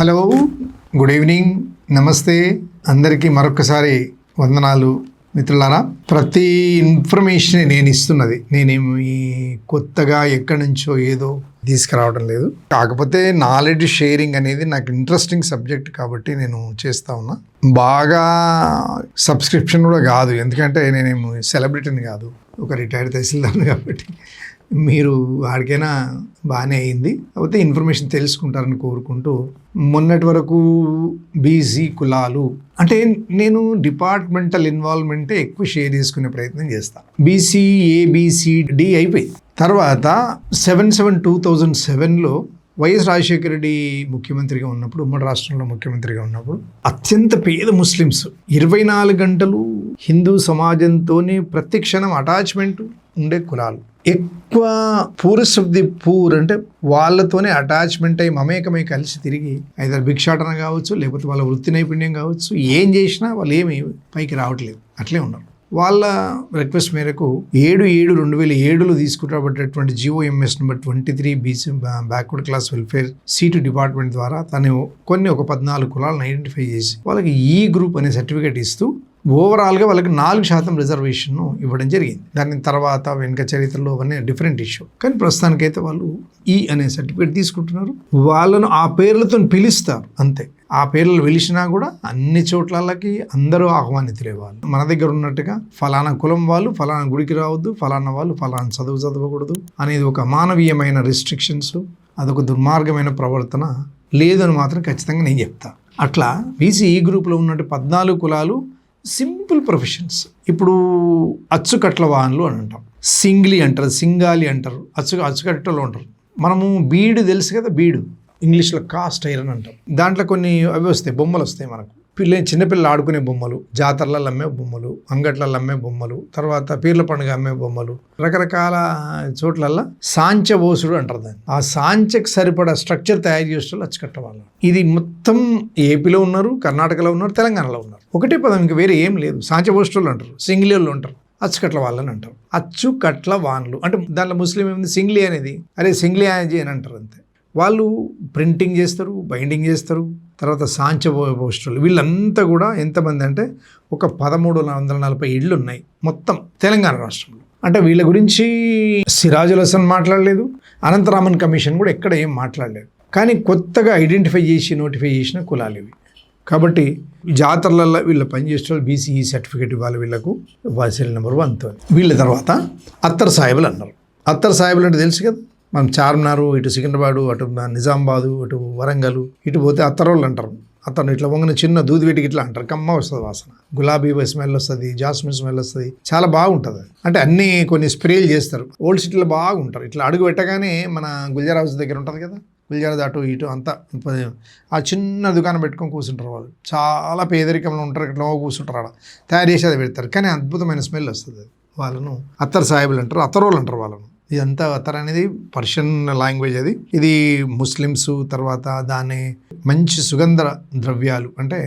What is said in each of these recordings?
Hello, good evening, నమస్తే అందరికీ మరొకసారి వందనాలు మిత్రులారా. ప్రతి ఇన్ఫర్మేషన్ నేను ఇస్తున్నది, నేనేమి కొత్తగా ఎక్కడి నుంచో ఏదో తీసుకురావడం లేదు. కాకపోతే నాలెడ్జ్ షేరింగ్ అనేది నాకు ఇంట్రెస్టింగ్ సబ్జెక్ట్ కాబట్టి నేను చేస్తా ఉన్నా. బాగా సబ్స్క్రిప్షన్ కూడా కాదు, ఎందుకంటే నేనేమో సెలబ్రిటీని కాదు, ఒక రిటైర్డ్ తహసీల్దార్ని కాబట్టి మీరు ఆడికైనా బాగానే అయింది. కాకపోతే ఇన్ఫర్మేషన్ తెలుసుకుంటారని కోరుకుంటూ, మొన్నటి వరకు బీసీ కులాలు అంటే నేను డిపార్ట్మెంటల్ ఇన్వాల్వ్మెంటే ఎక్కువ షేర్ చేసుకునే ప్రయత్నం చేస్తాను. బీసీ ఏబిసిడి అయిపోయింది. తర్వాత 7/7/2007లో వైఎస్ రాజశేఖర రెడ్డి ముఖ్యమంత్రిగా ఉన్నప్పుడు, ఉమ్మడి రాష్ట్రంలో ముఖ్యమంత్రిగా ఉన్నప్పుడు అత్యంత పేద ముస్లిమ్స్ 24 గంటలు హిందూ సమాజంతోనే ప్రతి క్షణం అటాచ్మెంట్ ఉండే కులాలు, ఎక్కువ పూరెస్ట్ ఆఫ్ ది పూర్ అంటే వాళ్ళతోనే అటాచ్మెంట్ అయ్యి మమేకమై కలిసి తిరిగి అయితే భిక్షాటన కావచ్చు, లేకపోతే వాళ్ళ వృత్తి నైపుణ్యం కావచ్చు, ఏం చేసినా వాళ్ళు ఏమి పైకి రావట్లేదు, అట్లే ఉన్నారు. వాళ్ళ రిక్వెస్ట్ మేరకు 7/7/2007లో తీసుకురాబడ్డటువంటి GOMS number 23 BC backward class welfare seat department ద్వారా తను ఒక 14 కులాలను ఐడెంటిఫై చేసి వాళ్ళకి ఈ గ్రూప్ అనే సర్టిఫికేట్ ఇస్తూ ఓవరాల్గా వాళ్ళకి 4% రిజర్వేషన్ ఇవ్వడం జరిగింది. దాని తర్వాత వెనుక చరిత్రలో అవన్నీ డిఫరెంట్ ఇష్యూ, కానీ ప్రస్తుతానికైతే వాళ్ళు ఈ అనే సర్టిఫికేట్ తీసుకుంటున్నారు. వాళ్ళను ఆ పేర్లతో పిలుస్తారు అంతే. ఆ పేర్లు పిలిచినా కూడా అన్ని చోట్లకి అందరూ ఆహ్వానితులే. వాళ్ళు మన దగ్గర ఉన్నట్టుగా ఫలానా కులం వాళ్ళు ఫలానా గుడికి రావద్దు, ఫలానా వాళ్ళు ఫలానా చదవకూడదు అనేది ఒక మానవీయమైన రిస్ట్రిక్షన్స్, అదొక దుర్మార్గమైన ప్రవర్తన లేదని మాత్రం ఖచ్చితంగా నేను చెప్తా. అట్లా బీసీ ఈ గ్రూప్లో ఉన్నట్టు 14 కులాలు సింపుల్ ప్రొఫెషన్స్. ఇప్పుడు అచ్చుకట్ల వాహనులు అని అంటాం, సింగ్లీ అంటారు, సింగాలి అంటారు, అచ్చుకట్టలు అంటారు. మనము బీడు తెలుసు కదా, బీడు ఇంగ్లీష్లో కాస్ట్ ఐరన్ అంటాం. దాంట్లో కొన్ని అవి వస్తాయి, బొమ్మలు వస్తాయి మనకు. చిన్నపిల్లలు ఆడుకునే బొమ్మలు, జాతరలలో అమ్మే బొమ్మలు, అంగట్లలో అమ్మే బొమ్మలు, తర్వాత పీర్ల పండుగ అమ్మే బొమ్మలు, రకరకాల చోట్లల్లో సాంచబోసుడు అంటారు దాన్ని. ఆ సాంచకి సరిపడా స్ట్రక్చర్ తయారు చేసే అచ్చుకట్ట వాళ్ళు. ఇది మొత్తం ఏపీలో ఉన్నారు, కర్ణాటకలో ఉన్నారు, తెలంగాణలో ఉన్నారు. ఒకటే పదం, ఇంకా వేరే ఏం లేదు. సాంచబోస్టులు అంటారు, సింగిలి వాళ్ళు అంటారు, అచ్చుకట్ల వాళ్ళని అంటారు. అచ్చుకట్ల వాన్లు అంటే దాంట్లో ముస్లిం ఏముంది, సింగ్లీ అనేది, అరే సింగ్లీ అని అంటారు అంతే. వాళ్ళు ప్రింటింగ్ చేస్తారు, బైండింగ్ చేస్తారు. తర్వాత సాంచ పోస్టులు వీళ్ళంతా కూడా ఎంతమంది అంటే ఒక 1340 ఇళ్ళు ఉన్నాయి మొత్తం తెలంగాణ రాష్ట్రంలో. అంటే వీళ్ళ గురించి సిరాజుల్ హసన్ మాట్లాడలేదు, అనంతరామన్ కమిషన్ కూడా ఎక్కడ ఏం మాట్లాడలేదు. కానీ కొత్తగా ఐడెంటిఫై చేసి నోటిఫై చేసిన కులాలు ఇవి. కాబట్టి జాతరలలో వీళ్ళు పనిచేసే బీసీఈ సర్టిఫికేట్ ఇవ్వాలి వీళ్ళకు, సీరియల్ నెంబర్ 1తో. వీళ్ళ తర్వాత అత్తర్ సాహిబులు అన్నారు. అత్తర్ సాహిబులు అంటే తెలుసు కదా, మనం చార్మినారు, ఇటు సికింద్రాబాదు, అటు నిజామాబాదు, అటు వరంగల్, ఇటు పోతే అత్తరోళ్ళు అంటారు. అతను ఇట్లా వంగిన చిన్న దూదివేటికి ఇట్లా అంటారు, కమ్మ వస్తుంది వాసన, గులాబీ స్మెల్ వస్తుంది, జాస్మిన్ స్మెల్ వస్తుంది, చాలా బాగుంటుంది. అంటే అన్నీ కొన్ని స్ప్రేలు చేస్తారు. ఓల్డ్ సిటీలో బాగుంటారు. ఇట్లా అడుగు పెట్టగానే మన గుల్జార్ హౌస్ దగ్గర ఉంటుంది కదా, గుల్జార్ అటు ఇటు అంతా ఆ చిన్న దుకాణం పెట్టుకొని కూర్చుంటారు వాళ్ళు. చాలా పేదరికంలో ఉంటారు, ఇట్లా కూర్చుంటారు, ఆడ తయారు చేసి అది పెడతారు, కానీ అద్భుతమైన స్మెల్ వస్తుంది. వాళ్ళను అత్తర్ సాహిబులు అంటారు, అత్తరోళ్ళు అంటారు వాళ్ళను. ఇదంతా అత్తర్ అనేది పర్షియన్ లాంగ్వేజ్. అది ఇది ముస్లిమ్స్. తర్వాత దాన్ని మంచి సుగంధ ద్రవ్యాలు అంటే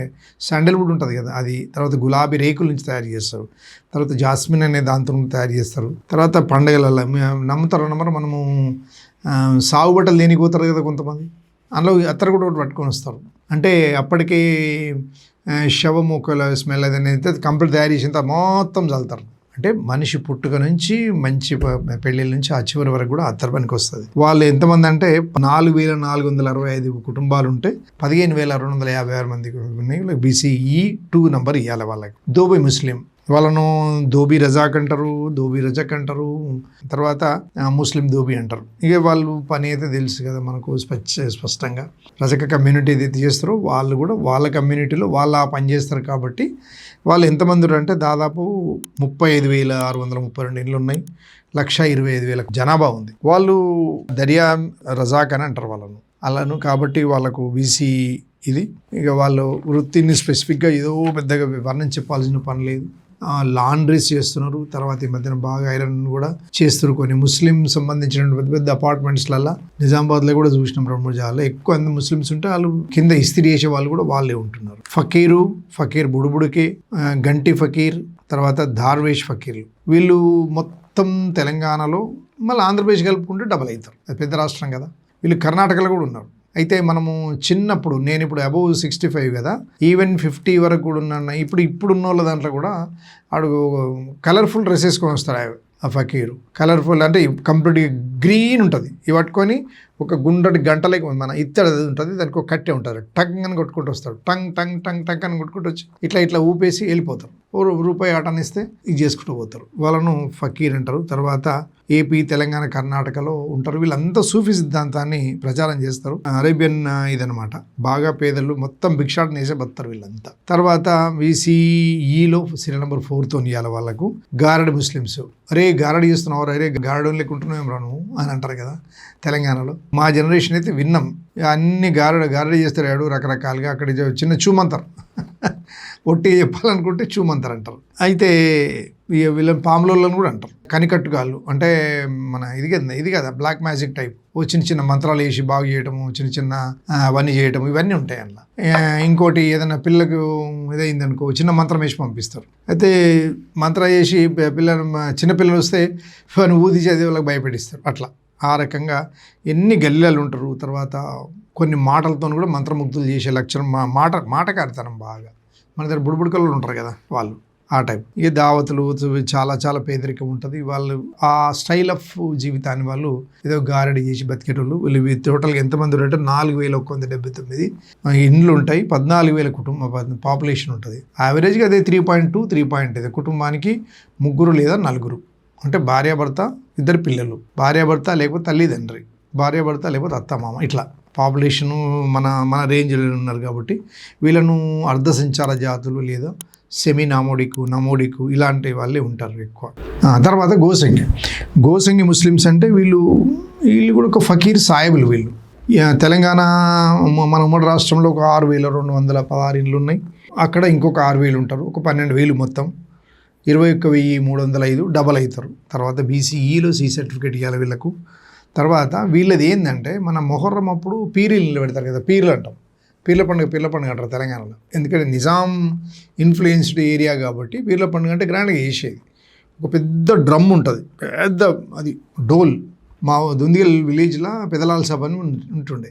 శాండల్వుడ్ ఉంటుంది కదా అది, తర్వాత గులాబీ రేకుల నుంచి తయారు చేస్తారు, తర్వాత జాస్మిన్ అనే దాంతో తయారు చేస్తారు. తర్వాత పండుగలలో నమ్ముతారు అన్నమాట, మనము సాగు బట్టలు దేనికి పోతారు కదా కొంతమంది, అందులో అత్తర్ కూడా ఒకటి పట్టుకొని వస్తారు. అంటే అప్పటికే శవమొక్కల స్మెల్ అనేది కంప్లీట్ తయారు చేసిన తర్వాత మొత్తం చల్లుతారు. అంటే మనిషి పుట్టుక నుంచి మంచి పెళ్ళిళ్ళ నుంచి ఆ చివరి వరకు కూడా అత్తర్ పనికి వస్తుంది. వాళ్ళు ఎంతమంది అంటే 4465 కుటుంబాలు ఉంటే 15,256 మంది ఉన్నాయి. BCE 2 నంబర్ ఇవ్వాలి వాళ్ళకి. దోబీ ముస్లిం వాళ్ళను దోబీ రజాక్ అంటారు, దోబీ రజక్ అంటారు, తర్వాత ముస్లిం దోబీ అంటారు. ఇక వాళ్ళు పని అయితే తెలుసు కదా మనకు స్పష్టంగా. రజక కమ్యూనిటీ ఏదైతే చేస్తారో వాళ్ళు కూడా వాళ్ళ కమ్యూనిటీలో వాళ్ళు ఆ పని చేస్తారు. కాబట్టి వాళ్ళు ఎంతమంది అంటే దాదాపు 35,632 ఇళ్ళు ఉన్నాయి, 125,000 జనాభా ఉంది. వాళ్ళు దరియా రజాక్ అని అంటారు వాళ్ళను అలాను. కాబట్టి వాళ్ళకు బీసీ ఇది. ఇక వాళ్ళు వృత్తిని స్పెసిఫిక్గా ఏదో పెద్దగా వర్ణం చెప్పాల్సిన పని లేదు. లాండ్రీస్ చేస్తున్నారు. తర్వాత ఈ మధ్యన బాగా ఐరన్ కూడా చేస్తున్నారు. కొన్ని ముస్లిం సంబంధించిన పెద్ద పెద్ద అపార్ట్మెంట్స్లలో నిజామాబాద్లో కూడా చూసినాం 2-3 జాగాలో. ఎక్కువ మంది ముస్లిమ్స్ ఉంటే వాళ్ళు కింద ఇస్త్రీ చేసే వాళ్ళు కూడా వాళ్ళే ఉంటున్నారు. ఫకీర్ బుడుబుడికి, గంటి ఫకీర్, తర్వాత ధార్వేష్ ఫకీర్లు, వీళ్ళు మొత్తం తెలంగాణలో మళ్ళీ ఆంధ్రప్రదేశ్ కలుపుకుంటే డబల్ అవుతారు. అది పెద్ద రాష్ట్రం కదా. వీళ్ళు కర్ణాటకలో కూడా ఉన్నారు. అయితే మనము చిన్నప్పుడు నేను ఇప్పుడు అబౌవ్ 65 కదా, ఈవెన్ 50 వరకు కూడా ఉన్నాను. ఇప్పుడున్న వాళ్ళ దాంట్లో కూడా ఆడు కలర్ఫుల్ డ్రెస్ వేసుకొని వస్తాడు ఆ ఫకీరు. కలర్ఫుల్ అంటే కంప్లీట్గా గ్రీన్ ఉంటుంది. ఇవి పట్టుకొని ఒక గుండ్రటి గంటలకి మన ఇత్తడి అది ఉంటుంది, దానికి ఒక కట్టె ఉంటుంది, టంగ్ అని కొట్టుకుంటూ వస్తాడు. టంగ్ టంగ్ టంగ్ టంగ్ అని కొట్టుకుంటూ వచ్చి ఇట్లా ఊపేసి వెళ్ళిపోతారు. రూపాయి ఆటనిస్తే ఇది చేసుకుంటూ పోతారు. వాళ్ళను ఫకీర్ అంటారు. తర్వాత ఏపీ, తెలంగాణ, కర్ణాటకలో ఉంటారు. వీళ్ళంతా సూఫీ సిద్ధాంతాన్ని ప్రచారం చేస్తారు. అరేబియన్ ఇదనమాట. బాగా పేదలు మొత్తం భిక్షాటన వేసే బతారు వీళ్ళంతా. తర్వాత VCEలో సీరియల్ నెంబర్ 4తో ఇవ్వాలి వాళ్ళకు. గారడి ముస్లిమ్స్, అరే గారడి చేస్తున్నావు, అరే గారడి లేకుంటున్నావు రా నువ్వు అని అంటారు కదా తెలంగాణలో. మా జనరేషన్ అయితే విన్నాం, అన్ని గారడి చేస్తాడు రకరకాలుగా. అక్కడ చిన్న చూమంతారు, ఒట్టి చెప్పాలనుకుంటే చూమంతారు అంటారు. అయితే వీళ్ళని పాములను కూడా అంటారు. కనికట్టుగాళ్ళు అంటే మన ఇది కదా బ్లాక్ మ్యాజిక్ టైప్. చిన్న చిన్న మంత్రాలు వేసి బాగు చేయటము, చిన్న అవన్నీ చేయటం, ఇవన్నీ ఉంటాయి అందులో. ఇంకోటి ఏదైనా పిల్లలకు ఇదైందనుకో చిన్న మంత్రం వేసి పంపిస్తారు. అయితే మంత్రం వేసి చిన్నపిల్లలు వస్తే ఊది చదివి వాళ్ళకి భయపెట్టిస్తారు. అట్లా ఆ రకంగా ఎన్ని గల్లీలు ఉంటారు. తర్వాత కొన్ని మాటలతో కూడా మంత్రముగ్ధులు చేసే లక్షణం, మాటకారితనం బాగా. మన దగ్గర బుడిబుడికలు ఉంటారు కదా వాళ్ళు, ఆ టైప్. ఇక దావతులు చాలా పేదరికం ఉంటుంది. వాళ్ళు ఆ స్టైల్ ఆఫ్ జీవితాన్ని వాళ్ళు ఏదో గారడి చేసి బతికేటోళ్ళు. వీళ్ళు టోటల్గా ఎంతమంది అంటే 4179 ఇండ్లు ఉంటాయి, 14,000 కుటుంబ పాపులేషన్ ఉంటుంది. యావరేజ్గా అదే 3.2 కుటుంబానికి 3 లేదా 4, అంటే భార్యాభర్త, 2 పిల్లలు, భార్యాభర్త లేకపోతే తల్లిదండ్రి, భార్యాభర్త లేకపోతే అత్తమామ, ఇట్లా పాపులేషను మన రేంజ్లో ఉన్నారు. కాబట్టి వీళ్ళను అర్ధసంచార జాతులు లేదా సెమీ నమోడికు ఇలాంటి వాళ్ళే ఉంటారు ఎక్కువ. తర్వాత గోసంగి ముస్లిమ్స్ అంటే వీళ్ళు కూడా ఒక ఫకీర్ సాయిబులు. వీళ్ళు తెలంగాణ మన ఉమ్మడి రాష్ట్రంలో ఒక 6,216 ఇండ్లు ఉన్నాయి. అక్కడ ఇంకొక 6,000 ఉంటారు. ఒక 12,000 మొత్తం 21,305 డబల్ అవుతారు. తర్వాత BCEలో C సర్టిఫికేట్ ఇవ్వాలి వీళ్ళకు. తర్వాత వీళ్ళది ఏంటంటే మన మొహర్రం అప్పుడు పీరీలు పెడతారు కదా, పీర్లు అంటాం. పీర్ల పండుగ అంటారు తెలంగాణలో. ఎందుకంటే నిజాం ఇన్ఫ్లుయెన్స్డ్ ఏరియా కాబట్టి పీర్ల పండుగ అంటే గ్రాండ్గా చేసేది. ఒక పెద్ద డ్రమ్ ఉంటుంది, పెద్ద అది డోల్. మా దుందిగల్ విలేజ్లో పెదలాల సభ అని ఉంటుండే.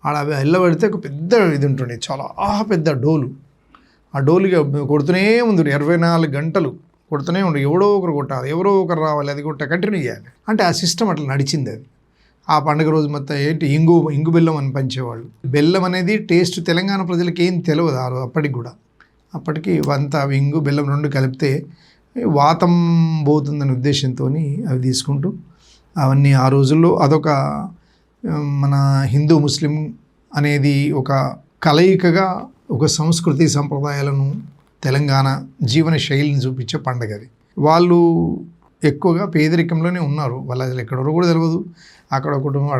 ఆడ వెళ్ళబడితే ఒక పెద్ద ఇది ఉంటుండే, చాలా పెద్ద డోలు. ఆ డోలుగా కొడుతూనే ఉంది, 24 గంటలు కొడుతూనే ఉండు. ఎవరో ఒకరు కొట్టాలి, ఎవరో ఒకరు రావాలి, అది కంటిన్యూ చేయాలి. అంటే ఆ సిస్టమ్ అట్లా నడిచింది. అది ఆ పండుగ రోజు మొత్తం ఏంటి ఇంగు బెల్లం అని పంచేవాళ్ళు. బెల్లం అనేది టేస్ట్ తెలంగాణ ప్రజలకి ఏం తెలియదు అప్పటికి కూడా. అప్పటికి అంతా ఇంగు బెల్లం 2 కలిపితే వాతం పోతుందనే ఉద్దేశంతో అవి తీసుకుంటూ అవన్నీ ఆ రోజుల్లో అదొక మన హిందూ ముస్లిం అనేది ఒక కలయికగా ఒక సంస్కృతి సంప్రదాయాలను, తెలంగాణ జీవన శైలిని చూపించే పండుగ అది. వాళ్ళు ఎక్కువగా పేదరికంలోనే ఉన్నారు. వాళ్ళు అసలు ఎక్కడో కూడా తెలియదు. అక్కడ కుటుంబం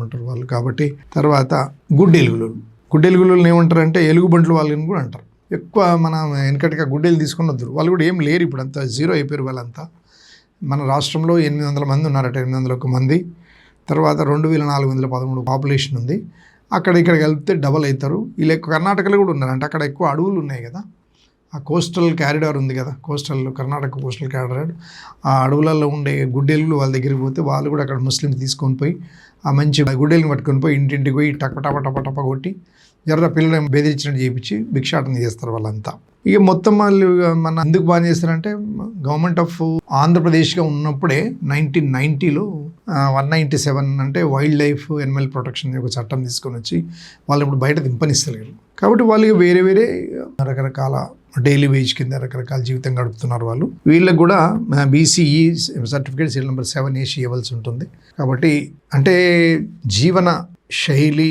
అంటారు వాళ్ళు. కాబట్టి తర్వాత గుడ్డెలుగులు ఏమంటారంటే ఎలుగుబంట్లు వాళ్ళని కూడా అంటారు. ఎక్కువ మన వెనకటిగా గుడ్డెలు తీసుకుని వద్దురు. వాళ్ళు కూడా ఏం లేరు, ఇప్పుడు అంతా జీరో అయిపోయారు వాళ్ళంతా. మన రాష్ట్రంలో 800 మంది ఉన్నారట, 801 మంది. తర్వాత 2,413 పాపులేషన్ ఉంది. అక్కడ ఇక్కడ కలిపితే డబల్ అవుతారు. వీళ్ళు ఎక్కువ కర్ణాటకలో కూడా ఉన్నారు. అంటే అక్కడ ఎక్కువ అడవులు ఉన్నాయి కదా, ఆ కోస్టల్ క్యారిడార్ ఉంది కదా, కర్ణాటక కోస్టల్ క్యారిడార్. ఆ అడవులలో ఉండే గుడ్డెలు వాళ్ళ దగ్గరికి పోతే వాళ్ళు కూడా అక్కడ ముస్లింస్ తీసుకొని పోయి ఆ మంచి గుడ్డెలను పట్టుకొని పోయి ఇంటింటికి పోయి టప కొట్టి పిల్లలు బెదిరించినట్టు చేయించి భిక్షాటన చేస్తారు వాళ్ళంతా. ఇక మొత్తం వాళ్ళు మన ఎందుకు బాగా చేస్తారంటే గవర్నమెంట్ ఆఫ్ ఆంధ్రప్రదేశ్గా ఉన్నప్పుడే 1990లో 197 అంటే వైల్డ్ లైఫ్ ఎనిమల్ ప్రొటెక్షన్ ఒక చట్టం తీసుకొని వచ్చి వాళ్ళు ఇప్పుడు బయట దింపనిస్తలేరు. కాబట్టి వాళ్ళు వేరే రకరకాల డైలీ వేజ్ కింద రకరకాల జీవితం గడుపుతున్నారు వాళ్ళు. వీళ్ళకి కూడా BCE certificate serial number 7A ఇవ్వాల్సి ఉంటుంది. కాబట్టి అంటే జీవన శైలి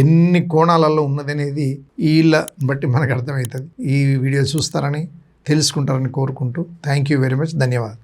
ఎన్ని కోణాలలో ఉన్నదనేది వీళ్ళ బట్టి మనకు అర్థమవుతుంది. ఈ వీడియో చూస్తారని తెలుసుకుంటారని కోరుకుంటూ థ్యాంక్ యూ వెరీ మచ్. ధన్యవాదాలు.